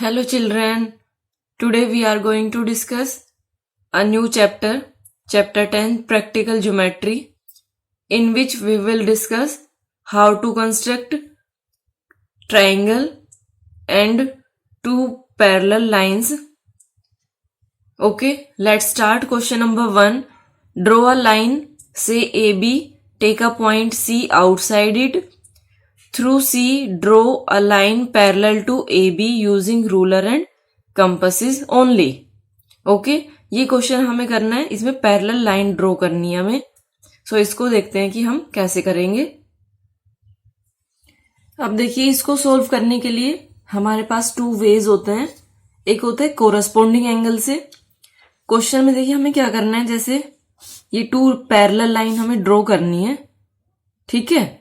Hello children, today we are going to discuss a new chapter, chapter 10 Practical Geometry, in which we will discuss how to construct triangle and two parallel lines. Okay, let's start. Question number 1. Draw a line, say AB, take a point C outside it. Through C, draw a line parallel to AB using ruler and compasses only. Okay, ये question हमें करना है, इसमें parallel line draw करनी है हमें. सो इसको देखते हैं कि हम कैसे करेंगे. अब देखिए, इसको सोल्व करने के लिए हमारे पास टू वेज होते हैं. एक होता है कोरस्पोंडिंग एंगल से. क्वेश्चन में देखिए हमें क्या करना है, जैसे ये टू पैरेलल लाइन हमें ड्रॉ करनी है. ठीक है,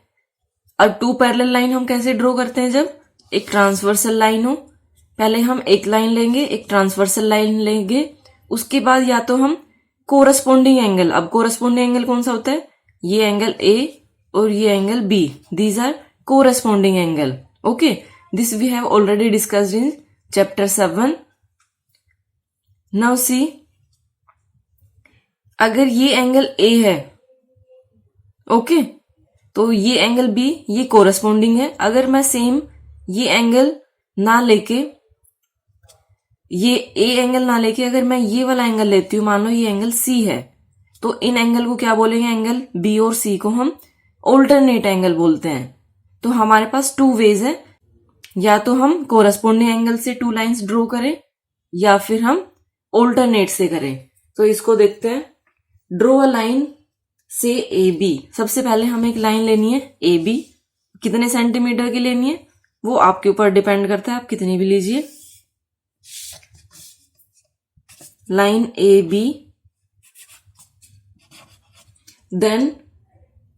अब टू पैरेलल लाइन हम कैसे ड्रॉ करते हैं, जब एक ट्रांसवर्सल लाइन हो. पहले हम एक लाइन लेंगे, एक ट्रांसवर्सल लाइन लेंगे, उसके बाद या तो हम कोरस्पोंडिंग एंगल. अब कोरस्पोंडिंग एंगल कौन सा होता है, ये एंगल ए और ये angle B, these are corresponding angle. Okay, this we have already discussed in chapter 7. Now see, अगर ये एंगल ए है, ओके, तो ये एंगल बी, ये कोरस्पोंडिंग है. अगर मैं सेम ये एंगल ना लेके, ये ए एंगल ना लेके, अगर मैं ये वाला एंगल लेती हूं, मान लो ये एंगल सी है, तो इन एंगल को क्या बोलेंगे, एंगल बी और सी को हम ऑल्टरनेट एंगल बोलते हैं. तो हमारे पास टू वेज है, या तो हम कोरस्पोंडिंग एंगल से टू लाइंस ड्रॉ करें या फिर हम ऑल्टरनेट से करें. तो इसको देखते हैं. ड्रॉ अ लाइन से ए बी. सबसे पहले हमें एक लाइन लेनी है ए बी. कितने सेंटीमीटर की लेनी है वो आपके ऊपर डिपेंड करता है, आप कितनी भी लीजिए. Line A B. Then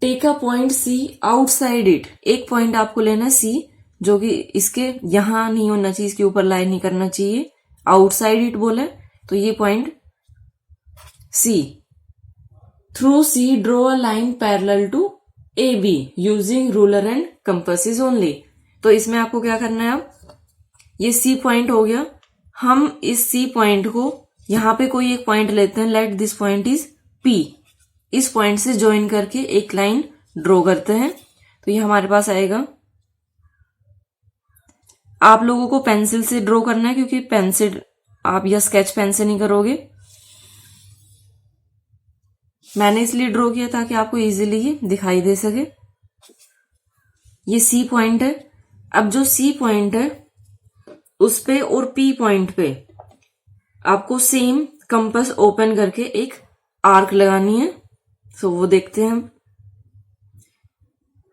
take a point C outside it. एक पॉइंट आपको लेना है सी, जो कि इसके यहां नहीं होना चाहिए, इसके ऊपर लाइन नहीं करना चाहिए. आउटसाइड इट बोले तो ये point C. Through C draw a line parallel to A B using ruler and compasses only. तो इसमें आपको क्या करना है, अब ये सी पॉइंट हो गया. हम इस सी पॉइंट को यहां पे कोई एक पॉइंट लेते हैं, late this point is P. इस पॉइंट से ज्वाइन करके एक लाइन ड्रॉ करते हैं. तो ये हमारे पास आएगा. आप लोगों को पेंसिल से ड्रॉ करना है, क्योंकि पेंसिल आप या स्केच पेन से नहीं करोगे. मैंने इसलिए ड्रॉ किया ताकि आपको इजीली ये दिखाई दे सके. ये सी पॉइंट है. अब जो सी पॉइंट है उस पे और पी पॉइंट पे आपको सेम कंपास ओपन करके एक आर्क लगानी है. सो वो देखते हैं हम.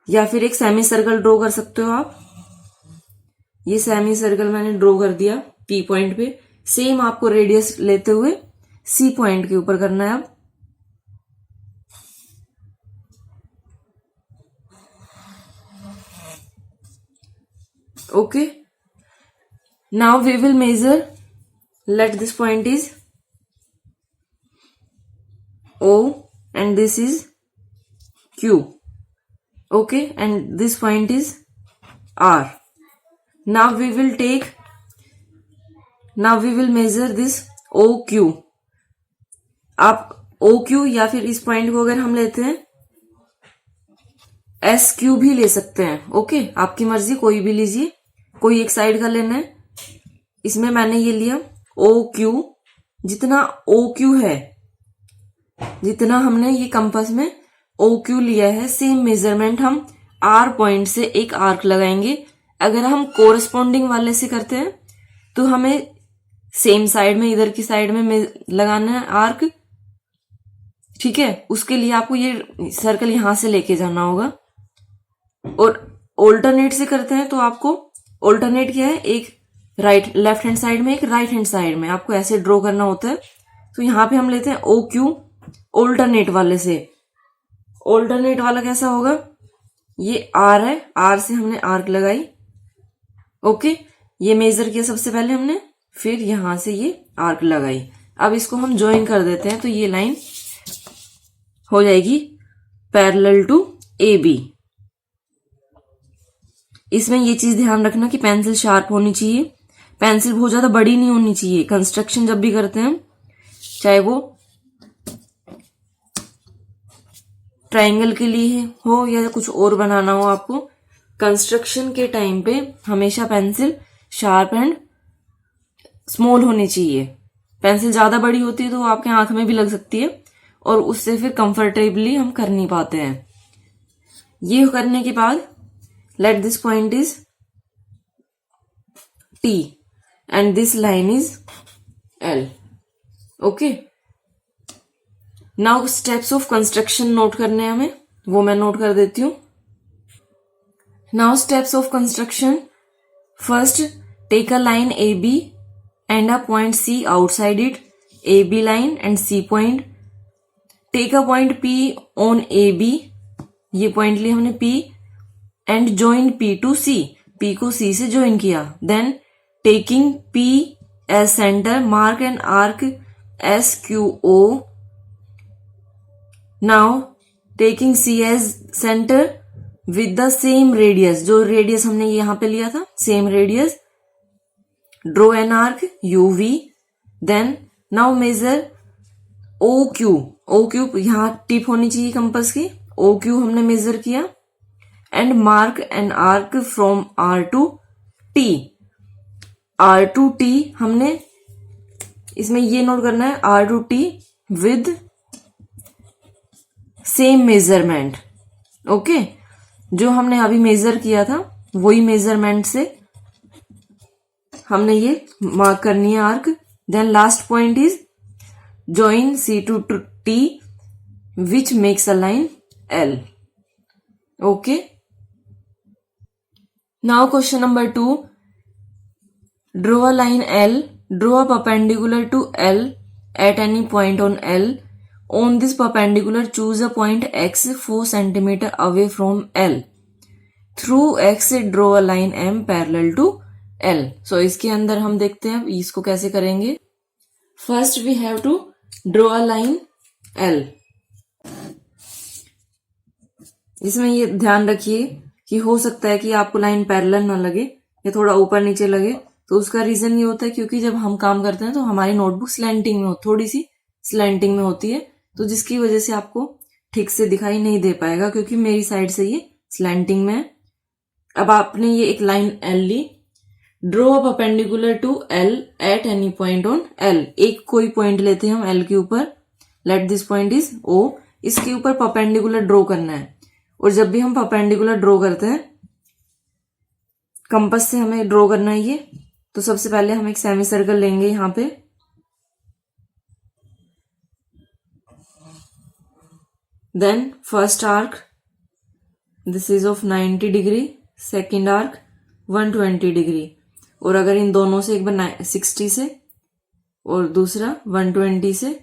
या फिर एक सेमी सर्कल ड्रॉ कर सकते हो आप. ये सेमी सर्कल मैंने ड्रॉ कर दिया पी पॉइंट पे. सेम आपको रेडियस लेते हुए सी पॉइंट के ऊपर करना है. अब okay, now we will measure. Let this point is O and this is Q. Okay, and this point is R. Now we will measure this OQ. आप OQ या फिर इस पॉइंट को अगर हम लेते हैं SQ भी ले सकते हैं. ओके, आपकी मर्जी, कोई भी लीजिए, कोई एक साइड का लेना है. इसमें मैंने ये लिया OQ. जितना OQ है, जितना हमने ये कंपास में OQ लिया है, सेम मेजरमेंट हम R पॉइंट से एक आर्क लगाएंगे. अगर हम कोरस्पोंडिंग वाले से करते हैं तो हमें सेम साइड में, इधर की साइड में लगाना है आर्क. ठीक है, उसके लिए आपको ये सर्कल यहां से लेके जाना होगा. और ऑल्टरनेट से करते हैं तो आपको ऑल्टरनेट क्या है, एक राइट लेफ्ट हैंड साइड में, एक राइट हैंड साइड में, आपको ऐसे ड्रॉ करना होता है. तो यहां पे हम लेते हैं OQ ऑल्टरनेट वाले से. ऑल्टरनेट वाला कैसा होगा, ये R है, R से हमने आर्क लगाई. ओके, ये मेजर किया सबसे पहले हमने, फिर यहां से ये आर्क लगाई. अब इसको हम ज्वाइन कर देते हैं, तो ये लाइन हो जाएगी पैरेलल टू AB. इसमें ये चीज ध्यान रखना कि पेंसिल शार्प होनी चाहिए. पेंसिल बहुत ज्यादा बड़ी नहीं होनी चाहिए। कंस्ट्रक्शन जब भी करते हैं हम, चाहे वो ट्रायंगल के लिए हो या कुछ और बनाना हो आपको, कंस्ट्रक्शन के टाइम पे हमेशा पेंसिल शार्प एंड स्मॉल होनी चाहिए। पेंसिल ज्यादा बड़ी होती है तो आपके आंख में भी लग सकती है और उससे फिर कंफर्टेबली हम कर नहीं पाते हैं। ये करने के बाद let this point is T and this line is L। Okay, now steps of construction note करने हैं हमें, वो मैं नोट कर देती हूं। Now steps of construction, first take a line AB and a point C outside it, AB line and C point. Take a point P on AB, ये point लिया हमने P, and join P to C, P को C से join किया। Then taking P as center, mark an arc SQO. Now taking C as center with the same radius, जो radius हमने यहाँ पे लिया था, same radius, draw an arc UV, then now measure OQ, OQ यहाँ tip होनी चाहिए compass की, OQ हमने मेजर किया, and mark an arc from R to T, R to T हमने इसमें ये नोट करना है, R to T with same measurement. Okay, जो हमने अभी मेजर किया था वही मेजरमेंट से हमने ये मार्क करनी है arc. Then last point is join C to T which makes a line L। Okay, now question number 2, draw a line L, draw a perpendicular to L at any point on L, on this perpendicular choose a point X 4 cm away from L, through X draw a line M parallel to L। So इसके अंदर हम देखते हैं इसको कैसे करेंगे। First we have to draw a line L। इसमें ये ध्यान रखिए कि हो सकता है कि आपको लाइन पैरेलल ना लगे या थोड़ा ऊपर नीचे लगे, तो उसका रीजन ये होता है क्योंकि जब हम काम करते हैं तो हमारी नोटबुक स्लैंटिंग में थोड़ी सी स्लैंटिंग में होती है, तो जिसकी वजह से आपको ठीक से दिखाई नहीं दे पाएगा क्योंकि मेरी साइड से ये स्लैंटिंग में है। अब आपने ये एक लाइन L ली, draw a perpendicular to L at any point on L, एक कोई पॉइंट लेते हैं हम L के ऊपर, late this point is O, इसके ऊपर परपेंडिकुलर ड्रॉ करना है। और जब भी हम परपेंडिकुलर ड्रॉ करते हैं कंपास से हमें ड्रॉ करना है ये, तो सबसे पहले हम एक सेमी सर्कल लेंगे यहाँ पे, then first arc this is of 90 degree, second arc 120 degree, और अगर इन दोनों से एक बार 60 से और दूसरा 120 से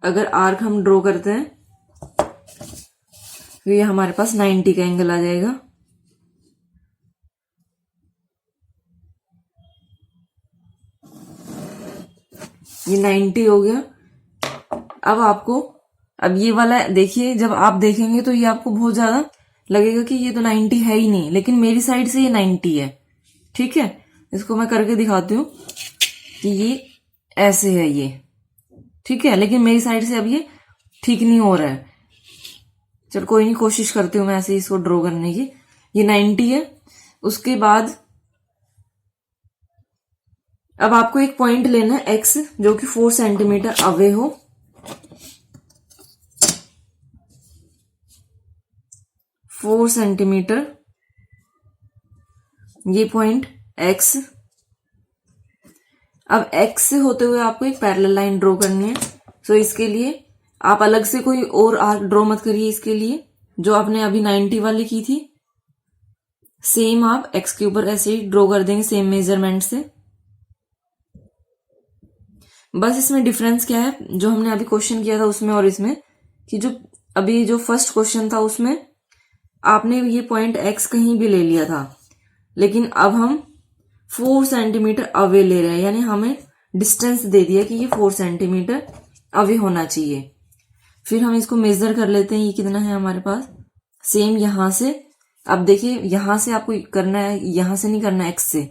अगर आर्क हम ड्रॉ करते हैं तो ये हमारे पास 90 का एंगल आ जाएगा। ये 90 हो गया। अब ये वाला देखिए, जब आप देखेंगे तो ये आपको बहुत ज्यादा लगेगा कि ये तो 90 है ही नहीं, लेकिन मेरी साइड से ये 90 है। ठीक है, इसको मैं करके दिखाती हूँ कि ये ऐसे है ये, ठीक है, लेकिन मेरी साइड से अब ये ठीक नहीं हो रहा है। चल कोई नहीं, कोशिश करती हूँ मैं ऐसे इसको ड्रॉ करने की। ये 90 है। उसके बाद अब आपको एक पॉइंट लेना है X जो कि 4 सेंटीमीटर अवे हो, सेंटीमीटर, ये पॉइंट X। अब X से होते हुए आपको एक पैरेलल लाइन ड्रॉ करनी है। सो इसके लिए आप अलग से कोई और आर्क ड्रॉ मत करिए, इसके लिए जो आपने अभी 90 वाली की थी सेम आप X के ऊपर ऐसे ही ड्रॉ कर देंगे सेम मेजरमेंट से। बस इसमें डिफरेंस क्या है, जो हमने अभी क्वेश्चन किया था उसमें और इसमें, कि जो अभी जो फर्स्ट क्वेश्चन था उसमें आपने ये पॉइंट X कहीं भी ले लिया था, लेकिन अब हम 4 सेंटीमीटर अवे ले रहे हैं, यानी हमें डिस्टेंस दे दिया कि ये 4 सेंटीमीटर अवे होना चाहिए। फिर हम इसको मेजर कर लेते हैं, ये कितना है हमारे पास। सेम यहां से, अब देखिए यहां से आपको करना है, यहां से नहीं करना, X से,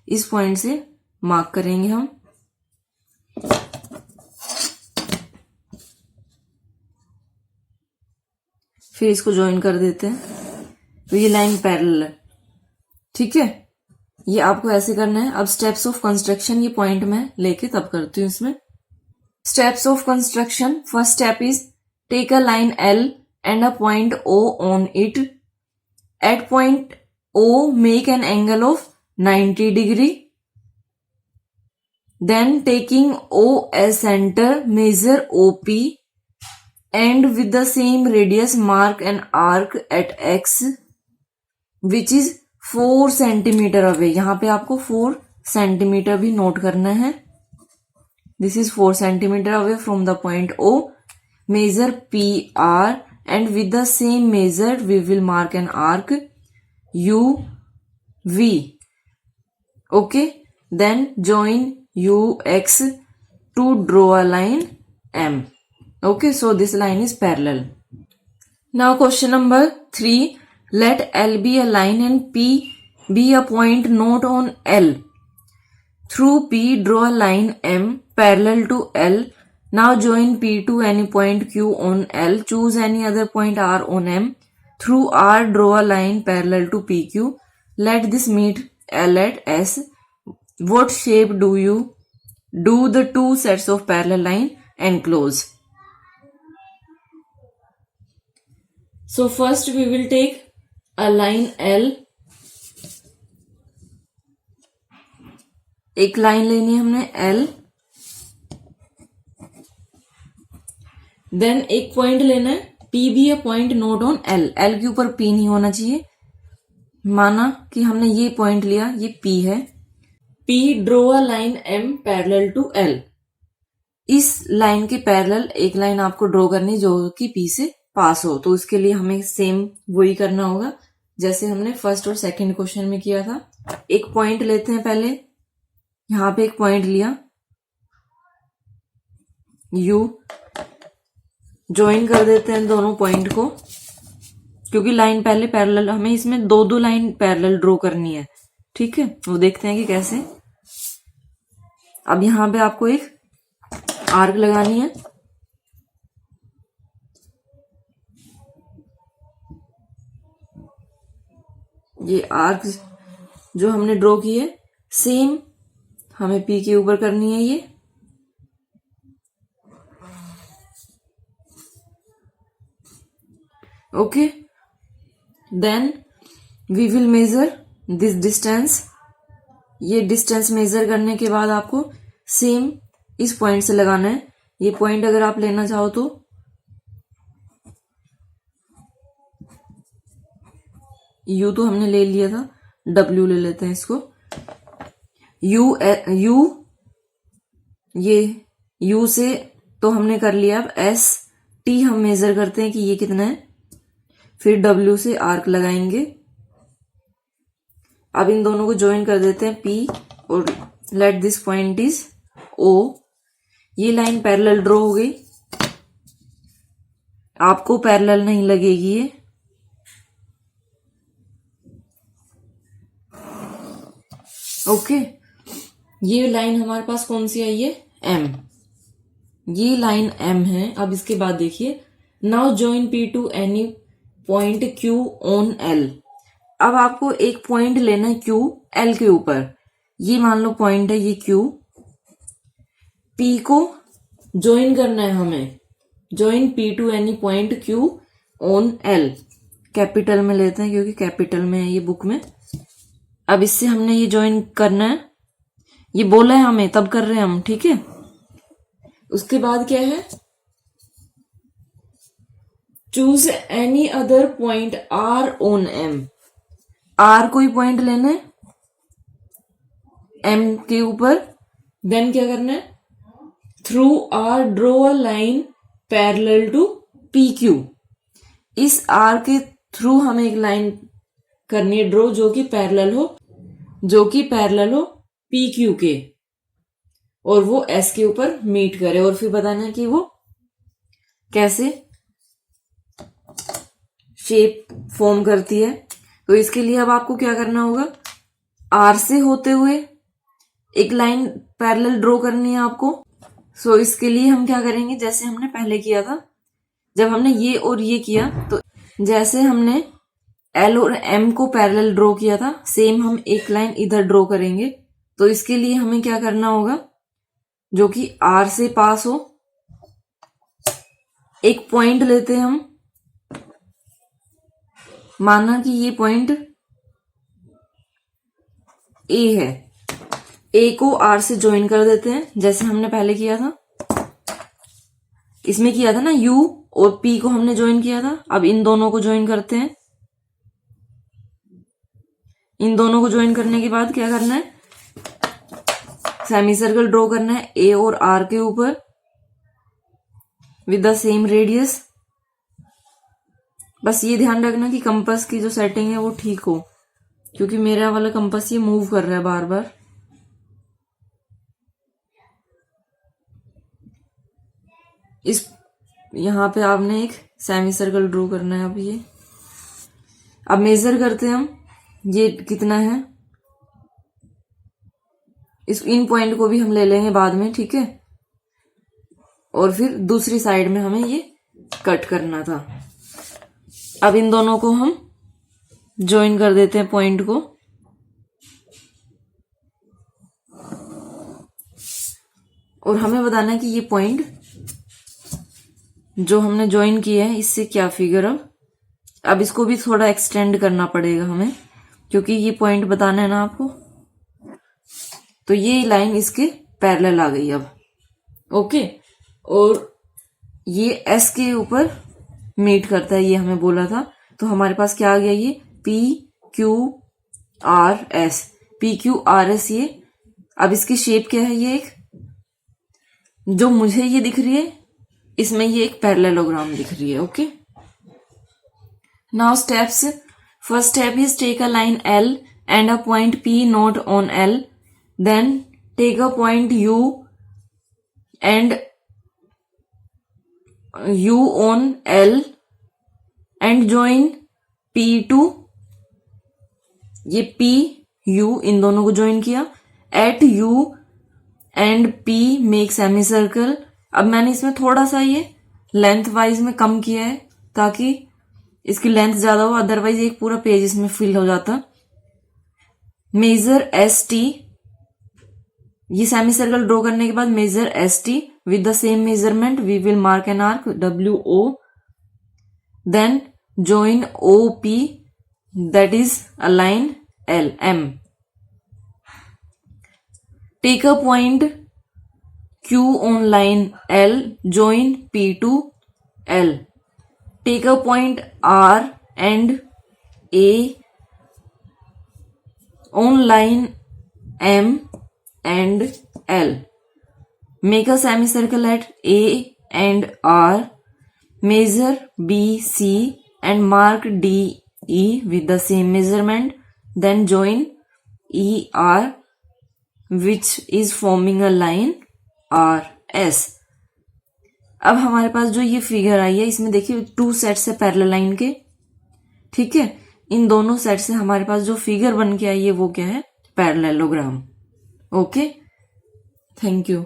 इस पॉइंट से मार्क करेंगे हम। फिर इसको ज्वाइन कर देते हैं, तो ये लाइन पैरेलल है। ठीक है, ये आपको ऐसे करना है। अब स्टेप्स ऑफ कंस्ट्रक्शन ये पॉइंट में लेके तब करती हूँ इसमें। Steps of construction, first step is take a line L and a point O on it. At point O, make an angle of 90 degree. Then taking O as center, measure OP and with the same radius mark an arc at X which is 4 centimeter away. यहाँ पे आपको 4 centimetre भी note करना है। This is 4 centimeter away from the point O. Measure PR and with the same measure we will mark an arc UV. Okay, then join UX to draw a line M. Okay, so this line is parallel. Now question number 3, let L be a line and P be a point not on L. Through P draw a line M parallel to L. Now join P to any point Q on L. Choose any other point R on M. Through R draw a line parallel to PQ. Let this meet L at S. What shape do you do the two sets of parallel line enclose? So first we will take a line L. एक line लेनी है हमने L। Then एक point लेना है P भी है point note on L। L के ऊपर P नहीं होना चाहिए। माना कि हमने ये पॉइंट लिया, ये P है। P draw a line M parallel to L। इस लाइन के पैरेलल एक लाइन आपको ड्रॉ करनी जो कि P से पास हो। तो इसके लिए हमें सेम वही करना होगा जैसे हमने फर्स्ट और सेकंड क्वेश्चन में किया था। एक पॉइंट लेते हैं पहले, यहां पे एक पॉइंट लिया U, ज्वाइन कर देते हैं दोनों पॉइंट को, क्योंकि लाइन पहले पैरेलल, हमें इसमें दो लाइन पैरेलल ड्रॉ करनी है। ठीक है, वो देखते हैं कि कैसे। अब यहां पे आपको एक आर्क लगानी है। ये आर्क जो हमने ड्रॉ की है सेम हमें P के ऊपर करनी है ये। Okay, then we will measure this distance. ये डिस्टेंस मेजर करने के बाद आपको सेम इस पॉइंट से लगाना है। ये पॉइंट अगर आप लेना चाहो तो U तो हमने ले लिया था, W ले लेते हैं इसको। U ये U से तो हमने कर लिया। अब S T हम मेजर करते हैं कि ये कितना है, फिर W से आर्क लगाएंगे। अब इन दोनों को ज्वाइन कर देते हैं P और late this point is O। ये लाइन पैरेलल ड्रॉ हो गई। आपको पैरेलल नहीं लगेगी ये। ओके, ये लाइन हमारे पास कौन सी आई है, M। ये लाइन M है। अब इसके बाद देखिए, now join P to any point Q on L। अब आपको एक पॉइंट लेना है Q L के ऊपर। ये मान लो पॉइंट है ये Q, P को ज्वाइन करना है हमें। Join P to any point Q on L। Capital में लेते हैं क्योंकि कैपिटल में है ये बुक में। अब इससे हमने ये ज्वाइन करना है, ये बोला है हमें तब कर रहे हैं हम। ठीक है, उसके बाद क्या है, choose any other point R on M। R कोई पॉइंट लेना है M के ऊपर। देन क्या करना है, through R draw a line parallel to PQ। इस R के थ्रू हमें एक लाइन करनी है ड्रॉ जो कि पैरेलल हो PQ के, और वो S के ऊपर मीट करे। और फिर बताना है कि वो कैसे शेप फॉर्म करती है। तो इसके लिए अब आपको क्या करना होगा, R से होते हुए एक लाइन पैरेलल ड्रॉ करनी है आपको। सो इसके लिए हम क्या करेंगे, जैसे हमने पहले किया था, जब हमने ये और ये किया, तो जैसे हमने एल और एम को पैरेलल ड्रॉ किया था, सेम हम एक लाइन इधर ड्रॉ करेंगे। तो इसके लिए हमें क्या करना होगा, जो कि आर से पास हो, एक पॉइंट लेते हैं हम। माना कि ये पॉइंट ए है, ए को आर से ज्वाइन कर देते हैं, जैसे हमने पहले किया था। इसमें किया था ना, यू और पी को हमने ज्वाइन किया था। अब इन दोनों को ज्वाइन करते हैं। इन दोनों को ज्वाइन करने के बाद क्या करना है, सेमी सर्कल ड्रॉ करना है ए और आर के ऊपर विद द सेम रेडियस। बस ये ध्यान रखना कि कंपास की जो सेटिंग है वो ठीक हो, क्योंकि मेरा वाला कंपास ये मूव कर रहा है बार बार। इस यहां पे आपने एक सेमी सर्कल ड्रॉ करना है। अब मेजर करते हैं हम, ये कितना है। इस इन पॉइंट को भी हम ले लेंगे बाद में, ठीक है। और फिर दूसरी साइड में हमें ये कट करना था। अब इन दोनों को हम ज्वाइन कर देते हैं पॉइंट को। और हमें बताना है कि ये पॉइंट जो हमने ज्वाइन किया है इससे क्या फिगर। अब इसको भी थोड़ा एक्सटेंड करना पड़ेगा हमें, क्योंकि ये पॉइंट बताना है ना आपको। तो ये लाइन इसके पैरेलल आ गई अब, ओके। और ये एस के ऊपर मीट करता है, ये हमें बोला था। तो हमारे पास क्या आ गया, ये P Q R S, P Q R S. ये अब इसकी शेप क्या है, ये एक जो मुझे ये दिख रही है, इसमें ये एक पैरेललोग्राम दिख रही है, okay. Now steps. First step is take a line L and a point P not on L, then take a point U and U on L and join P to, ये P U इन दोनों को join किया। At U and P make semi circle. अब मैंने इसमें थोड़ा सा ये लेंथ वाइज में कम किया है ताकि इसकी लेंथ ज्यादा हो, अदरवाइज एक पूरा पेज इसमें फिल हो जाता। मेजर एस टी, ये सेमी सर्कल ड्रॉ करने के बाद measure S T with the same measurement we will mark an arc WO, then join OP, that is a line LM. Take a point Q on line L, join P to L. Take a point R and A on line M and L. Make a semicircle at A and R. Measure BC and mark DE with the same measurement. Then join ER, which is forming a line RS. अब हमारे पास जो ये figure आई है, इसमें देखिए 2 sets है parallel line के, ठीक है। इन दोनों सेट से हमारे पास जो फिगर बन के आई है वो क्या है, पैरेललोग्राम, ओके। Thank you.